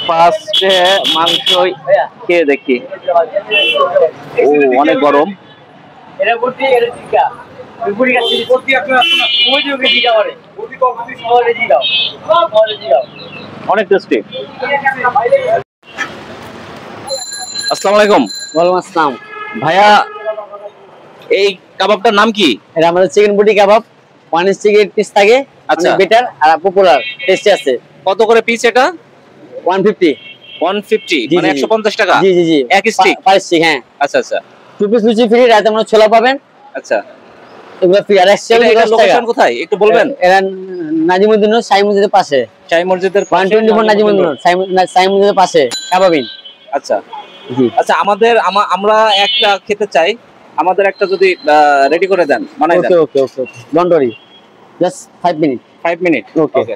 ফার্স্টে মাংস খেয়ে দেখি। ও অনেক গরম। অনেক টেস্টি। আসসালামু আলাইকুম। ওয়ালাইকুম আসসালাম। ভাইয়া এই কাবাবটার নাম কি? এটা আমাদের চিকেন বডি কাবাব। 1 স্টিকের পিস থাকে, আচ্ছা, বেটার আর পপুলার টেস্টি আছে। কত করে পিস এটা? 150। 150 মানে 150 টাকা? জি জি জি, এক স্টিক? পার স্টিক, হ্যাঁ। আচ্ছা আচ্ছা। 2 পিস লুচি ফ্রি, রাতে আমরা ছোলা পাবেন। আচ্ছা, এগুলো ফ্রি। আর এক্সট্রা এটা লোকেশন কোথায় একটু বলবেন? এরা নাজিমউদ্দিন রোড, সাই মসজিদের পাশে। সাই মসজিদের 124 নাজিমউদ্দিন রোড, সাই মসজিদের পাশে কাবাবিন। আচ্ছা জি আচ্ছা, আমরা একটা খেতে চাই, আমাদের একটা যদি রেডি করে দেন, মানে okay okay okay, don't worry, just 5 minute. 5 minute. Okay.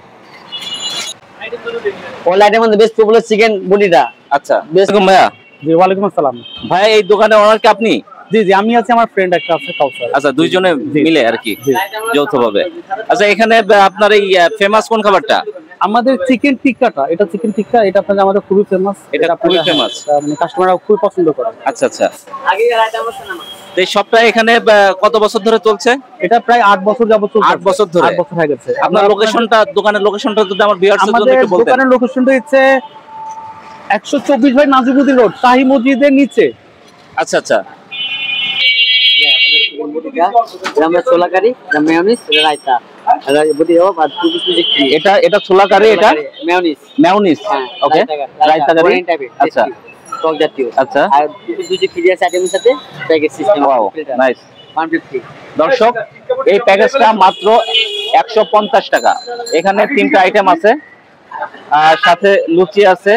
All item on the best popular chicken বডিটা। আচ্ছা, বেস্ট। ভাইয়া। জি, ওয়ালাইকুম আসসালাম। ভাই এই দোকানে ওনার কি আপনি? জি জি, আমি আছি, আমার ফ্রেন্ড একটা আছে, কাউসার। আচ্ছা, দুইজনে মিলে আর কি, যৌথভাবে। আচ্ছা, এখানে আপনার এই ফেমাস কোন খাবারটা? আমাদের চিকেন টিক্কাটা, এটা চিকেন টিক্কা, এটা আপনাদের আমাদের খুবই ফেমাস। এটা খুবই ফেমাস, মানে কাস্টমাররা খুবই পছন্দ করে। আচ্ছা আচ্ছা। এই সবটা এখানে কত বছর ধরে চলছে? এটা প্রায় 8 বছর যাবত চলছে। 8 বছর ধরে? 8 বছর হয়ে গেছে। আপনার লোকেশনটা, দোকানের লোকেশনটা যদি আমার ভিউয়ার্সদের জন্য আমাদের একটু বলতেন। দোকানের লোকেশনটা হচ্ছে 124 বাই নাজিমউদ্দিন রোড, শাহী মসজিদের নিচে। আচ্ছা আচ্ছা। আমরা ছোলা কারি, মেয়োনিজ, রায়তা, বডি হবে আর 2 পিস লুচি ফ্রি। এটা ছোলা কারি, এটা মেয়োনিজ। মেয়োনিজ, ওকে। রায়তা কারি, আচ্ছা টক জাতীয়। আচ্ছা। আর 2 পিস লুচি ফ্রি আছে আইটেমের সাথে, প্যাকেজ সিস্টেম। Wow, nice. 150। দর্শক, এই প্যাকেজটা মাত্র 150 টাকা। এখানে 3টা আইটেম আছে, আর সাথে লুচি আছে,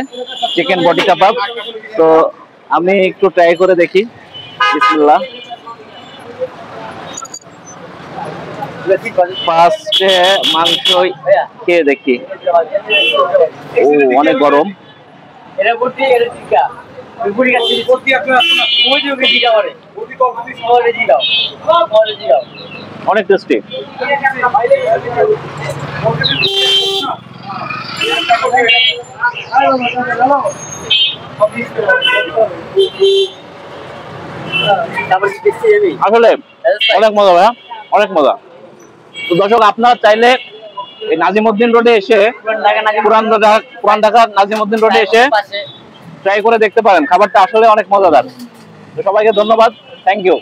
চিকেন বডি কাবাব। তো আমি একটু ট্রাই করে দেখি। বিসমিল্লাহ। ফার্স্টে মাংস খেয়ে দেখি। ও অনেক গরম। অনেক টেস্টি। আসলে অনেক মজা ভাইয়া, অনেক মজা। তো দর্শক, আপনারা চাইলে এই নাজিমউদ্দিন রোডে এসে, পুরান ঢাকা নাজিমউদ্দিন রোডে এসে ট্রাই করে দেখতে পারেন। খাবারটা আসলে অনেক মজাদার। তো সবাইকে ধন্যবাদ, থ্যাংক ইউ।